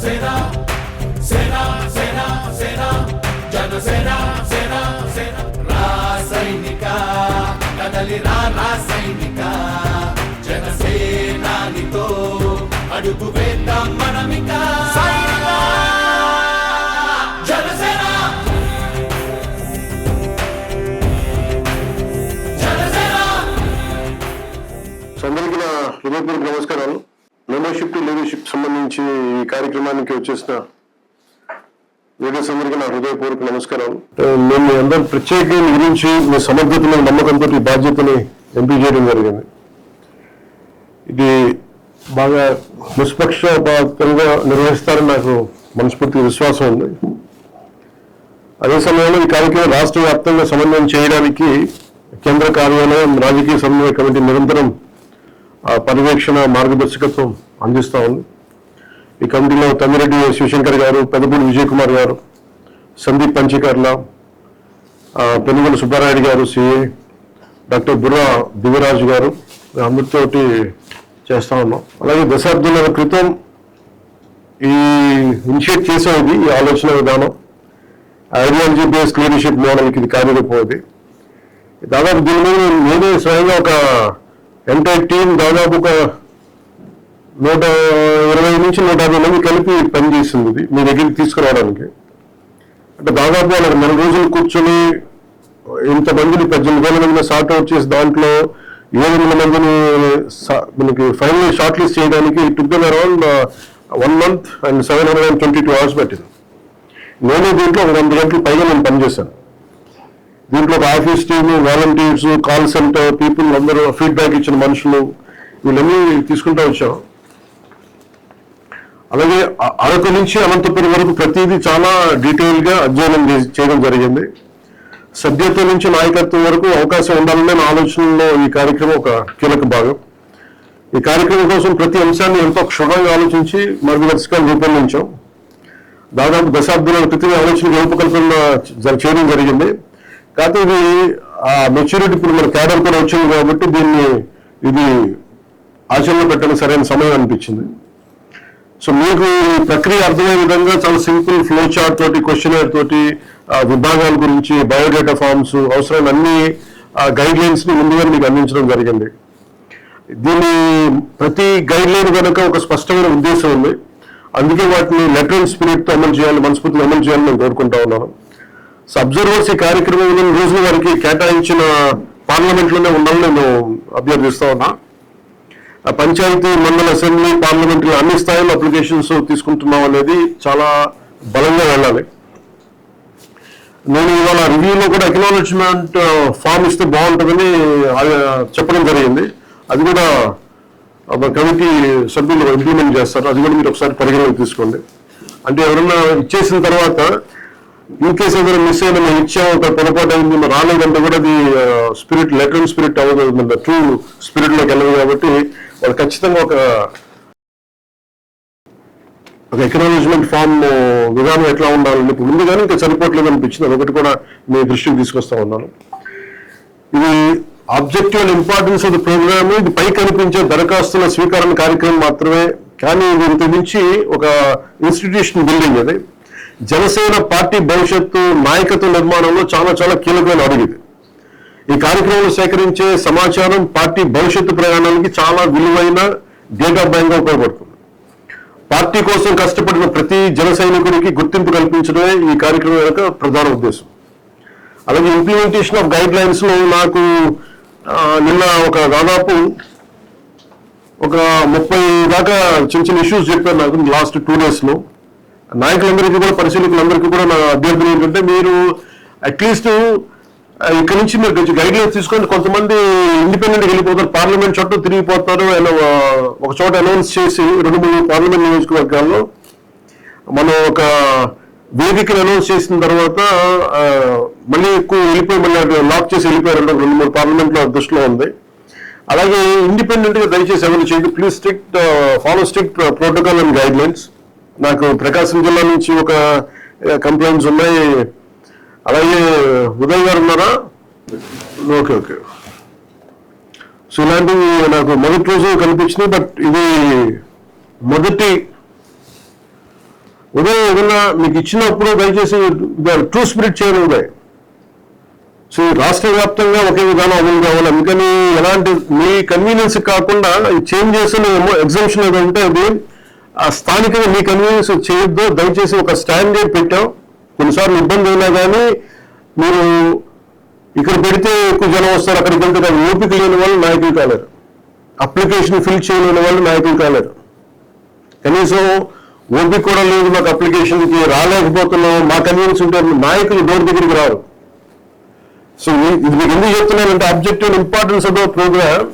సేనా సేనా సేనా సేనా జనసేన సేనా సేనా రా సైనిక కదలి రా సైనిక జనసేనానితో అడుగు వేద్దాం మనమిక జనసేన జనసేన. అందరికీ నా హృదయపూర్వక నమస్కారాలు. మెంబర్షిప్ టు లీడర్షిప్ సంబంధించి ఈ కార్యక్రమానికి వచ్చేసిన లీడర్స్ అందరికీ నా హృదయపూర్వక నమస్కారాలు. నేను మీ అందరూ ప్రత్యేకంగా మీ గురించి మీ సమర్థతను నమ్మకంతో ఈ బాధ్యతని ఎంపిక చేయడం జరిగింది. ఇది బాగా నిష్పక్షపాతంగా నిర్వహిస్తారని నాకు మనస్ఫూర్తి విశ్వాసం ఉంది. అదే సమయంలో ఈ కార్యక్రమం రాష్ట్ర వ్యాప్తంగా సమన్వయం చేయడానికి కేంద్ర కార్యాలయం రాజకీయ సమన్వయ కమిటీ నిరంతరం పర్యవేక్షణ మార్గదర్శకత్వం అందిస్తూ ఉంది. ఈ కమిటీలో తమ్మిరెడ్డి శివశంకర్ గారు, పెద్దపూడి విజయ్ కుమార్ గారు, సందీప్ పంచకర్ల, పెనుగొండ సుబ్బారాయుడు గారు, సిఏ, డాక్టర్ బుర్రా దివ్యరాజు గారు, అందరితోటి చేస్తా ఉన్నాం. అలాగే దశాబ్దాల క్రితం ఈ ఇనిషియేట్ చేసేది ఈ ఆలోచన విధానం ఐడియాలజీ బేస్డ్ లీడర్షిప్ మోడల్కి ఇది కార్యరూపం. దాదాపు దీని మీద నేనే స్వయంగా ఒక ఎంటైర్ టీం దాదాపు ఒక 120 నుంచి 150 మంది కలిపి పనిచేసింది ఇది మీ దగ్గరికి తీసుకురావడానికి. అంటే దాదాపు వాళ్ళకి 4 రోజులు కూర్చొని ఇంతమందిని 18,000 మందిని సార్ట్ అవుట్ చేసి దాంట్లో 700 మందిని మనకి ఫైనల్ షార్ట్ లిస్ట్ చేయడానికి together around 1 month and 722 hours పెట్టింది. నేను దీంట్లో 100 గంటలు పైగా నేను పనిచేశాను. దీంట్లో ఒక office team, volunteers, call centre people అందరూ ఫీడ్బ్యాక్ ఇచ్చిన మనుషులు వీళ్ళన్నీ తీసుకుంటూ వచ్చాం. అలాగే అరకు నుంచి అనంతపురం వరకు ప్రతిదీ చాలా డీటెయిల్గా అధ్యయనం చేయడం జరిగింది. సభ్యత్వం నుంచి నాయకత్వం వరకు అవకాశం ఉండాలనే ఆలోచనలో ఈ కార్యక్రమం ఒక కీలక భాగం. ఈ కార్యక్రమం కోసం ప్రతి అంశాన్ని ఎంతో క్షుణ్ణంగా ఆలోచించి మార్గదర్శకాలు రూపొందించాం. దాదాపు దశాబ్దాల క్రితం ఆలోచన రూపకల్పన చేయడం జరిగింది. కాకపోతే ఇది ఆ మెచ్యూరిటీ ఇప్పుడు మన క్యాడర్ కూడా వచ్చింది కాబట్టి ఇది ఆచరణలో పెట్టడానికి సరైన సమయం అనిపించింది. సో మీకు ఈ ప్రక్రియ అర్థమయ్యే విధంగా చాలా సింపుల్ ఫ్లో చార్ట్ తోటి, క్వశ్చనర్ తోటి, విభాగాల గురించి, బయోడేటా ఫార్మ్స్, అవసరమైన అన్ని గైడ్ లైన్స్ ని ముందుగా మీకు అందించడం జరిగింది. దీని ప్రతి గైడ్ లైన్ కనుక ఒక స్పష్టమైన ఉద్దేశం ఉంది. అందుకే వాటిని లెటరల్ స్పిరిట్ తో అమలు చేయాలి, మనస్ఫూర్తిగా అమలు చేయాలని నేను కోరుకుంటా ఉన్నాను. సో అబ్జర్వర్స్ ఈ కార్యక్రమంలో రోజుల వారికి కేటాయించిన పార్లమెంట్లోనే ఉండాలని నేను అభ్యర్థిస్తా ఉన్నా. పంచాయతీ, మండల, అసెంబ్లీ, పార్లమెంటరీ అన్ని స్థాయిలో అప్లికేషన్స్ తీసుకుంటున్నాం అనేది చాలా బలంగా వెళ్ళాలి. నేను ఇవాళ రివ్యూలో కూడా అక్నాలెడ్జ్మెంట్ ఫామ్ ఇస్తే బాగుంటుందని చెప్పడం జరిగింది. అది కూడా కమిటీ సభ్యులు ఇంప్లిమెంట్ చేస్తారు. అది కూడా మీరు ఒకసారి పరిగణలోకి తీసుకోండి. అంటే ఎవరైనా ఇచ్చేసిన తర్వాత ఇన్ కేసు ఏదైనా మిస్ అయినా మేము ఇచ్చాము, ఒక పొరపాటు అయింది, మేము రాలేదంటే కూడా అది స్పిరిట్, లెటరల్ స్పిరిట్ అవ్వదు, ట్రూ స్పిరిట్ లోకి వెళ్ళదు. కాబట్టి వాళ్ళు ఖచ్చితంగా ఒక ఎకనాలజ్మెంట్ ఫామ్ విధానం ఎట్లా ఉండాలని ఇప్పుడు ముందుగానే ఇంకా సరిపోవట్లేదు అనిపించింది. అదొకటి కూడా మీ దృష్టికి తీసుకొస్తా ఉన్నాను. ఇది objective and importance of the program. ఇది పై కనిపించే దరఖాస్తుల స్వీకరణ కార్యక్రమం మాత్రమే, కానీ ఇది ఇంత నుంచి ఒక ఇన్స్టిట్యూషన్ బిల్డింగ్. అది జనసేన పార్టీ భవిష్యత్తు నాయకత్వ నిర్మాణంలో చాలా చాలా కీలకమైన అడుగు ఇది. ఈ కార్యక్రమంలో సేకరించే సమాచారం పార్టీ భవిష్యత్తు ప్రయాణానికి చాలా విలువైన డేటా బ్యాంక్గా ఉపయోగపడుతుంది. పార్టీ కోసం కష్టపడిన ప్రతి జన సైనికుడికి గుర్తింపు కల్పించడమే ఈ కార్యక్రమం యొక్క ప్రధాన ఉద్దేశం. అలాగే ఇంప్లిమెంటేషన్ ఆఫ్ గైడ్ లైన్స్ లో నాకు నిన్న దాదాపు ఒక 30 దాకా చిన్న చిన్న ఇష్యూస్ చెప్పారు నాకు లాస్ట్ 2 days లో. నాయకులందరికీ కూడా, పరిశీలకులందరికీ కూడా నా అభ్యర్థన ఏంటంటే, మీరు అట్లీస్ట్ ఇక్కడ నుంచి మీరు కొంచెం గైడ్ లైన్స్ తీసుకోండి. కొంతమంది ఇండిపెండెంట్గా వెళ్ళిపోతారు, పార్లమెంట్ చుట్టూ తిరిగిపోతారు. ఒక చోట అనౌన్స్ చేసి 2-3 పార్లమెంట్ నియోజకవర్గాల్లో మనం ఒక వేదికను అనౌన్స్ చేసిన తర్వాత మళ్ళీ ఎక్కువ వెళ్ళిపోయి మళ్ళీ లాక్ చేసి వెళ్ళిపోయారంటే 2-3 పార్లమెంట్లో దృష్టిలో ఉంది. అలాగే ఇండిపెండెంట్ గా దయచేసి ఎవరు చేయదు. Please follow strict protocol and guide lines. నాకు ప్రకాశం జిల్లా నుంచి ఒక కంప్లైంట్స్ ఉన్నాయి. అలాగే ఉదయ్ గారు ఉన్నారా? Okay okay. సో ఇలాంటివి నాకు మొదటి రోజు కనిపించినాయి. బట్ ఇది మొదటి ఉదయం ఏదన్నా మీకు ఇచ్చినప్పుడు దయచేసి ట్రూ స్పిరిట్ చేయాలి ఉదయం. సో రాష్ట్ర వ్యాప్తంగా ఒకే విధానం అమలు కావాలి. అందుకని ఎలాంటి మీ కన్వీనియన్స్ కాకుండా చేంజ్ చేసిన ఎగ్జామ్షన్ ఏదో ఉంటే అది ఆ స్థానికంగా మీ కన్వీనియన్స్ చేయొద్దు. దయచేసి ఒక స్టాండర్డ్ పెట్టాం. కొన్నిసార్లు ఇబ్బంది అయినా కానీ మీరు ఇక్కడ పెడితే ఎక్కువ జనం వస్తారు, అక్కడికి వెళ్తే కానీ ఓపిక లేని వాళ్ళు నాయకులు కాలేరు, అప్లికేషన్ ఫిల్ చేయలేని వాళ్ళు నాయకులు కాలేరు. కనీసం ఓపిక కూడా లేదు, మాకు అప్లికేషన్కి రాలేకపోతున్నాం, మా కన్వీనియన్స్ ఉంటే నాయకులు డోర్ దగ్గరికి రారు. సో ఇది మీకు ఎందుకు చెప్తున్నానంటే objective and importance of the program.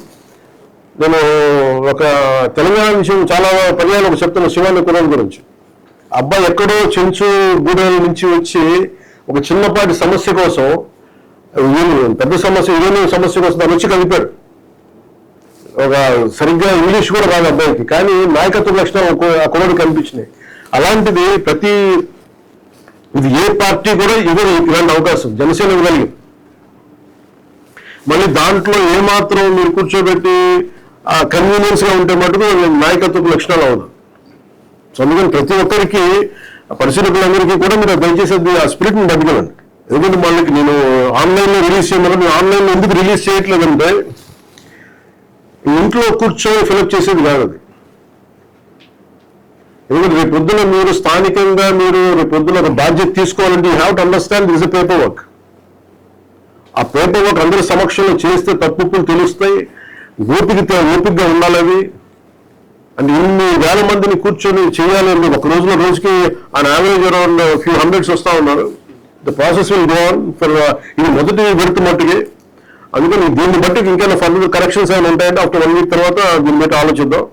నేను ఒక తెలంగాణ విషయం చాలా పర్యాలు ఒక చెప్తున్నా, శివాని కురాన్ గురించి. అబ్బాయి ఎక్కడో చెంచు గూడెల నుంచి వచ్చి ఒక చిన్నపాటి సమస్య కోసం, పెద్ద సమస్య యూనియన్ సమస్య కోసం దాన్ని వచ్చి కలిపాడు. ఒక సరిగ్గా ఇంగ్లీష్ కూడా రాదు అబ్బాయికి, కానీ నాయకత్వ లక్షణాలు ఆ కుర్రాడు కనిపించినాయి. అలాంటిది ఇది ఏ పార్టీ కూడా ఇవ్వదు ఇలాంటి అవకాశం. జనసేన ఇవ్వగలిగింది. మళ్ళీ దాంట్లో ఏమాత్రం మీరు కూర్చోబెట్టి ఆ కన్వీనియన్స్ గా ఉంటే మటుకు నాయకత్వ లక్షణాలు అవ్వదు. సో అందుకని ప్రతి ఒక్కరికి పరిశీలకులందరికీ కూడా మీరు దయచేసి ఆ స్పిరిట్ని బతికలండి. ఎందుకంటే వాళ్ళకి నేను ఆన్లైన్లో రిలీజ్ చేయమని, నేను ఆన్లైన్లో ఎందుకు రిలీజ్ చేయట్లేదంటే ఇంట్లో కూర్చొని ఫిలప్ చేసేది కాదు అది. ఎందుకంటే రేపు పొద్దున మీరు స్థానికంగా మీరు రేపు పొద్దున ఒక బాధ్యత తీసుకోవాలంటే you have to understand this a paper work. ఆ పేపర్ వర్క్ అందరి సమక్షంలో చేస్తే తప్పులు తెలుస్తాయి. ఓపికగా ఉండాలి అవి. అంటే ఇన్ని వేల మందిని కూర్చొని చేయాలి. ఒక రోజుకి on average around few hundreds వస్తూ ఉన్నారు. The process will go on for ఇది మొదటి విడత మట్టుకి. అందుకని దీన్ని బట్టి ఇంకైనా ఫర్దర్ కరెక్షన్స్ ఏమైనా ఉంటాయంటే ఆఫ్టర్ 1 వీక్ తర్వాత దీన్ని బట్టి ఆలోచిద్దాం.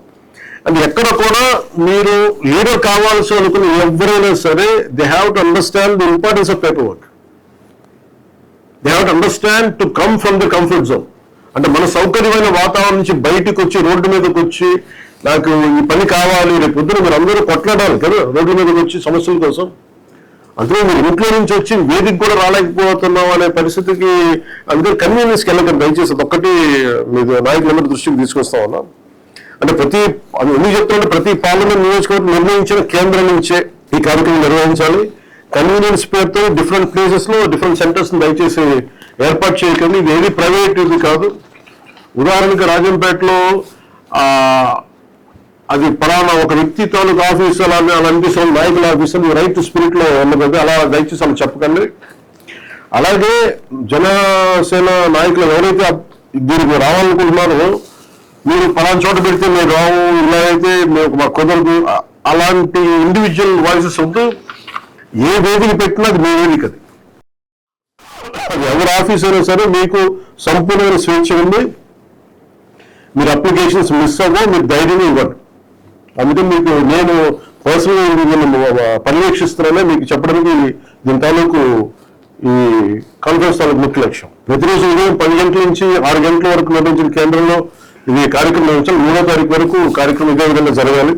అండ్ ఎక్కడ కూడా మీరు లీడర్ కావాల్సి అనుకుని ఎవరైనా సరే they have to understand the importance of paper work. They have to understand to come from the comfort zone. అంటే మన సౌకర్యమైన వాతావరణం నుంచి బయటకు వచ్చి రోడ్డు మీదకి వచ్చి నాకు ఈ పని కావాలి, రేపు పొద్దున మీరు అందరూ కొట్లాడాలి కదా రోడ్డు మీదకి వచ్చి సమస్యల కోసం. అందులో మీరు ఇంట్లో నుంచి వచ్చి వేదిక కూడా రాలేకపోతున్నాం అనే పరిస్థితికి అందుకే కన్వీనియన్స్కి వెళ్ళకండి దయచేసి. ఒక్కటి మీరు నాయకులందరి దృష్టికి తీసుకొస్తా ఉన్నాం. అంటే ఎందుకు చెప్తుంటే ప్రతి పార్లమెంట్ నియోజకవర్గం నిర్ణయించిన కేంద్రం నుంచే ఈ కార్యక్రమం నిర్వహించాలి. కన్వీనియన్స్ పేరుతో డిఫరెంట్ ప్లేసెస్ లో డిఫరెంట్ సెంటర్స్ దయచేసి ఏర్పాటు చేయకండి. ఇది ఏది ప్రైవేట్ ఇది కాదు. ఉదాహరణకి రాజంపేటలో అది పలానా ఒక వ్యక్తి తాలూకు ఆఫీసు అలా అనిపిస్తుంది, నాయకుల ఆఫీసు రైట్ స్పిరిట్ లో ఉన్నది, అలా దయచేసి అలా చెప్పకండి. అలాగే జనసేన నాయకులు ఎవరైతే దీనికి రావాలనుకుంటున్నారో మీరు పలానా చోట పెడితే మీరు రావు, ఇలా అయితే మాకు కుదరదు, అలాంటి ఇండివిజువల్ వాయిసెస్ వద్దు. ఏ వేదిక పెట్టినా అది మీ వేదిక. అది ఎవరి ఆఫీస్ అయినా సరే మీకు సంపూర్ణమైన స్వేచ్ఛ ఉంది. మీరు అప్లికేషన్స్ మిస్ అవ్వవు, మీరు ధైర్యంగా ఇవ్వండి. అందుకని మీకు నేను పర్సనల్గా పర్యవేక్షిస్తున్నానే మీకు చెప్పడానికి దీని తాలూకు ఈ కాన్ఫరెన్స్ తాలూకు ముఖ్య లక్ష్యం. ప్రతిరోజు ఉదయం 10 గంటల నుంచి 6 గంటల వరకు నిర్వహించిన కేంద్రంలో ఇది కార్యక్రమం నిర్వహించాలి. 3వ తారీఖు వరకు కార్యక్రమం ఇదే విధంగా జరగాలి.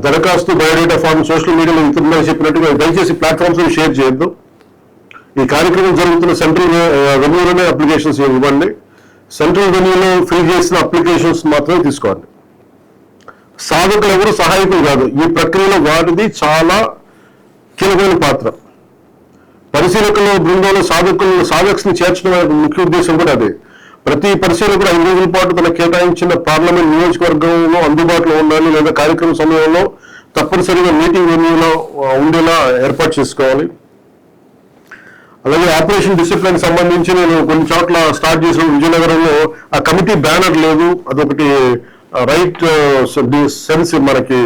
దరఖాస్తు బయోడేటా ఫామ్ సోషల్ మీడియాలో ఇంతకుముందు చెప్పినట్టుగా దయచేసి ప్లాట్ఫామ్స్ షేర్ చేయొద్దు. ఈ కార్యక్రమం జరుగుతున్న సెంట్రల్ వెన్యూలోనే అప్లికేషన్స్ ఇవ్వండి. సెంట్రల్ వెన్యూలో ఫిల్ చేసిన అప్లికేషన్స్ మాత్రమే తీసుకోండి. సాధకులు ఎవరు సహాయకులు కాదు. ఈ ప్రక్రియలో వాటిది చాలా కీలకమైన పాత్ర. పరిశీలకుల బృందంలో సాధక్స్ని చేర్చడం అనే ముఖ్య ఉద్దేశం కూడా అదే. ప్రతి పరిశీలకుడు 5 రోజుల పాటు తన కేటాయించిన పార్లమెంట్ నియోజకవర్గంలో అందుబాటులో ఉండాలి, లేదా కార్యక్రమం సమయంలో తప్పనిసరిగా మీటింగ్ వెన్యూలో ఉండేలా ఏర్పాటు చేసుకోవాలి. అలాగే ఆపరేషన్ డిసిప్లిన్ సంబంధించి నేను కొన్ని చోట్ల స్టార్ట్ చేసిన విజయనగరంలో ఆ కమిటీ బ్యానర్ లేదు. అదొకటి రైట్ సెన్స్ మనకి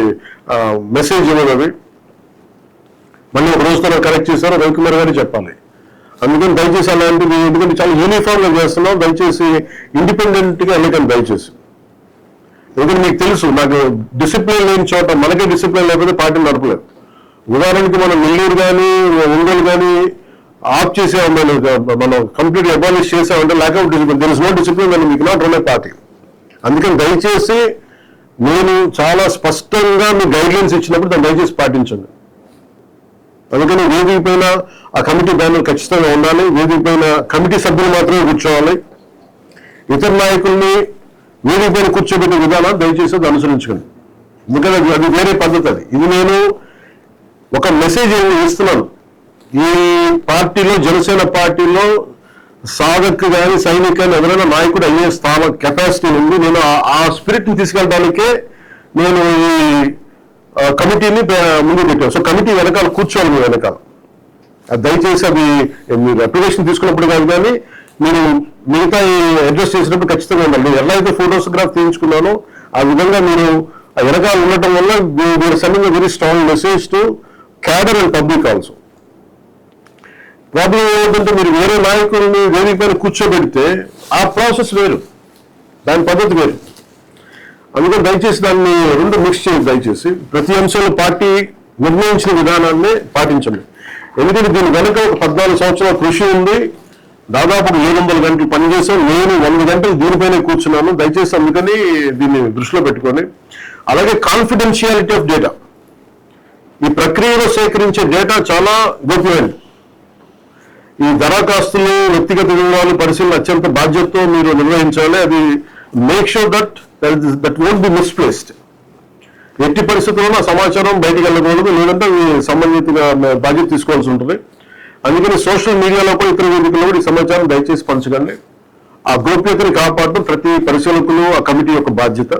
మెసేజ్ ఇవ్వదు. అది మళ్ళీ ఒక రోజుతో కరెక్ట్ చేశారు, రవికుమార్ గారు చెప్పాలి. అందుకని దయచేసి అలాంటివి ఎందుకంటే చాలా యూనిఫామ్ గా చేస్తున్నాం. దయచేసి ఇండిపెండెంట్ గా వెళ్ళకండి దయచేసి. ఎందుకంటే మీకు తెలుసు నాకు డిసిప్లిన్ లేని చోట మనకే డిసిప్లిన్ లేకపోతే పార్టీ నడపలేదు. ఉదాహరణకి మనం నెల్లూరు కానీ ఒంగోలు కానీ ఆఫ్ చేసామని మనం కంప్లీట్ అబాలిష్ చేసామంటే lack of discipline, there is no discipline and మీకు నాట్ రన్ ఏ పార్టీ. అందుకని దయచేసి నేను చాలా స్పష్టంగా మీ గైడ్లైన్స్ ఇచ్చినప్పుడు దాన్ని దయచేసి పాటించండి. అందుకని వేదిక పైన ఆ కమిటీ బ్యానర్ ఖచ్చితంగా ఉండాలి. వేదిక పైన కమిటీ సభ్యులు మాత్రమే కూర్చోవాలి. ఇతర నాయకుల్ని వేదిక పైన కూర్చోబెట్టే విధానం దయచేసి అది అనుసరించుకోండి. ఎందుకంటే అది వేరే పద్ధతి. అది ఇది నేను ఒక మెసేజ్ ఇస్తున్నాను. ఈ పార్టీలో, జనసేన పార్టీలో సాధక్ కానీ సైనిక్ కానీ ఎవరైనా నాయకుడు అయ్యే కెపాసిటీ ఉంది. నేను ఆ స్పిరిట్ని తీసుకెళ్ళడానికే నేను ఈ కమిటీని ముందు పెట్టాను. సో కమిటీ వెనకాల కూర్చోవాలి, మీ వెనకాల. దయచేసి అది మీరు అప్లికేషన్ తీసుకున్నప్పుడు కాదు, కానీ మీరు మిగతా అడ్రస్ చేసినప్పుడు ఖచ్చితంగా ఉండాలి. నేను ఎలా అయితే ఫోటోగ్రాఫ్ తీయించుకున్నానో ఆ విధంగా మీరు వెనకాల ఉండటం వల్ల మీరు sending very strong message to cadre and public also. Problem ఏంటంటే మీరు వేరే నాయకుల్ని వేదిక పైన కూర్చోబెడితే ఆ ప్రాసెస్ వేరు, దాని పద్ధతి వేరు. అందుకని దయచేసి దాన్ని రెండు మిక్స్ చేయదు. దయచేసి ప్రతి అంశంలో పార్టీ నిర్ణయించిన విధానాన్ని పాటించండి. ఎందుకంటే దీని వెనుక ఒక 14 సంవత్సరాల కృషి ఉంది. దాదాపు 700 గంటలు పనిచేసాం. నేను 100 గంటలు దీనిపైనే కూర్చున్నాను. దయచేసి అందుకని దీన్ని దృష్టిలో పెట్టుకొని, అలాగే కాన్ఫిడెన్షియాలిటీ ఆఫ్ డేటా, ఈ ప్రక్రియలో సేకరించే డేటా చాలా గోప్యమైనది. ఈ దరఖాస్తులు, వ్యక్తిగత వివరాలు పరిశీలన అత్యంత బాధ్యతతో మీరు నిర్వహించాలి. అది make sure that won't be misplaced. ఎట్టి పరిస్థితుల్లోనూ ఆ సమాచారం బయటికి వెళ్ళకూడదు, లేదంటే సంబంధిత బాధ్యత తీసుకోవాల్సి ఉంటుంది. అందుకని సోషల్ మీడియాలో కూడా, ఇతర వేదికల్లో కూడా ఈ సమాచారం దయచేసి పంచకండి. ఆ గోప్యతని కాపాడటం ప్రతి పరిశీలకులు, ఆ కమిటీ యొక్క బాధ్యత.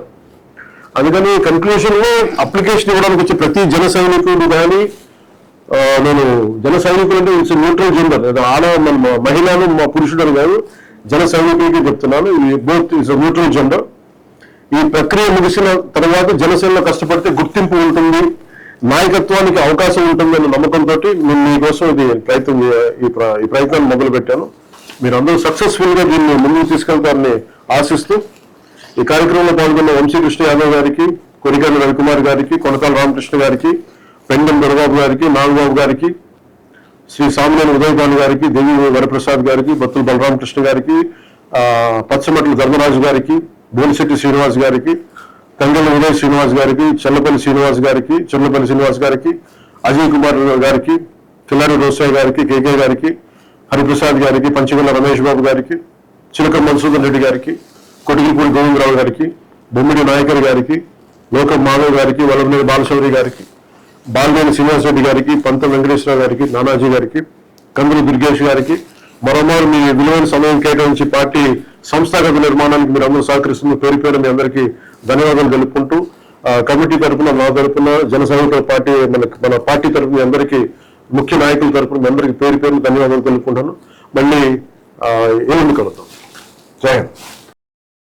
అందుకని కన్క్లూషన్లో అప్లికేషన్ ఇవ్వడానికి వచ్చే ప్రతి జన సైనికుడు కానీ, నేను జన సైనికులు అంటే ఇట్స్ న్యూట్రల్ జెండర్, మహిళను మా పురుషుడు అని కాదు, జన సైనికులకి చెప్తున్నాను. ఈ బోత్ ఇట్స్ న్యూట్రల్ జెండర్. ఈ ప్రక్రియ ముగిసిన తర్వాత జనసేనలో కష్టపడితే గుర్తింపు ఉంటుంది, నాయకత్వానికి అవకాశం ఉంటుందన్న నమ్మకంతో నేను మీకోసం ఇది ఈ ప్రయత్నాన్ని మొదలు పెట్టాను. మీరు అందరూ సక్సెస్ఫుల్ గా దీన్ని ముందుకు తీసుకెళ్తారని ఆశిస్తూ, ఈ కార్యక్రమంలో పాల్గొన్న వంశీకృష్ణ యాదవ్ గారికి, కొరిగండ్ల రవికుమార్ గారికి, కొనతాల రామకృష్ణ గారికి, పెండెం దొరబాబు గారికి, నాగబాబు గారికి, శ్రీ సామినేని ఉదయభాను గారికి, దేవి వరప్రసాద్ గారికి, బత్తుల బలరామకృష్ణ గారికి, పచ్చమట్ల ధర్మరాజు గారికి, బోలిశెట్టి శ్రీనివాస్ గారికి, తంగళ్ళ ఉదయ్ శ్రీనివాస్ గారికి, చెల్లపల్లి శ్రీనివాస్ గారికి, అజయ్ కుమార్ గారికి, కిల్లారి రోసయ్య గారికి, కేకే గారికి, హరిప్రసాద్ గారికి, పంచగల్ల రమేష్ బాబు గారికి, చిలక మధుసూదన్ రెడ్డి గారికి, కొటిగిపూడి గోవిందరావు గారికి, బొమ్మిడి నాయకర్ గారికి, లోకం మాధవ్ గారికి, వల్లభనేని బాలశౌరి గారికి, బాలినేని శ్రీనివాస్ రెడ్డి గారికి, పంత వెంకటేశ్వర గారికి, నానాజీ గారికి, కందులు దుర్గేష్ గారికి, మరోమారు మీ విలువైన సమయం కేటాయించి పార్టీ సంస్థాగత నిర్మాణానికి మీరు అందరూ సహకరిస్తున్న పేరు మీ అందరికీ ధన్యవాదాలు తెలుపుకుంటూ, కమిటీ తరఫున, నా తరఫున, జన సైనికుల పార్టీ మన పార్టీ తరఫున మీ అందరికీ, ముఖ్య నాయకుల తరఫున మీ అందరికీ పేరు ధన్యవాదాలు తెలుపుకుంటాను. మళ్ళీ ఏమి కలుద్దాం. జై హింద్.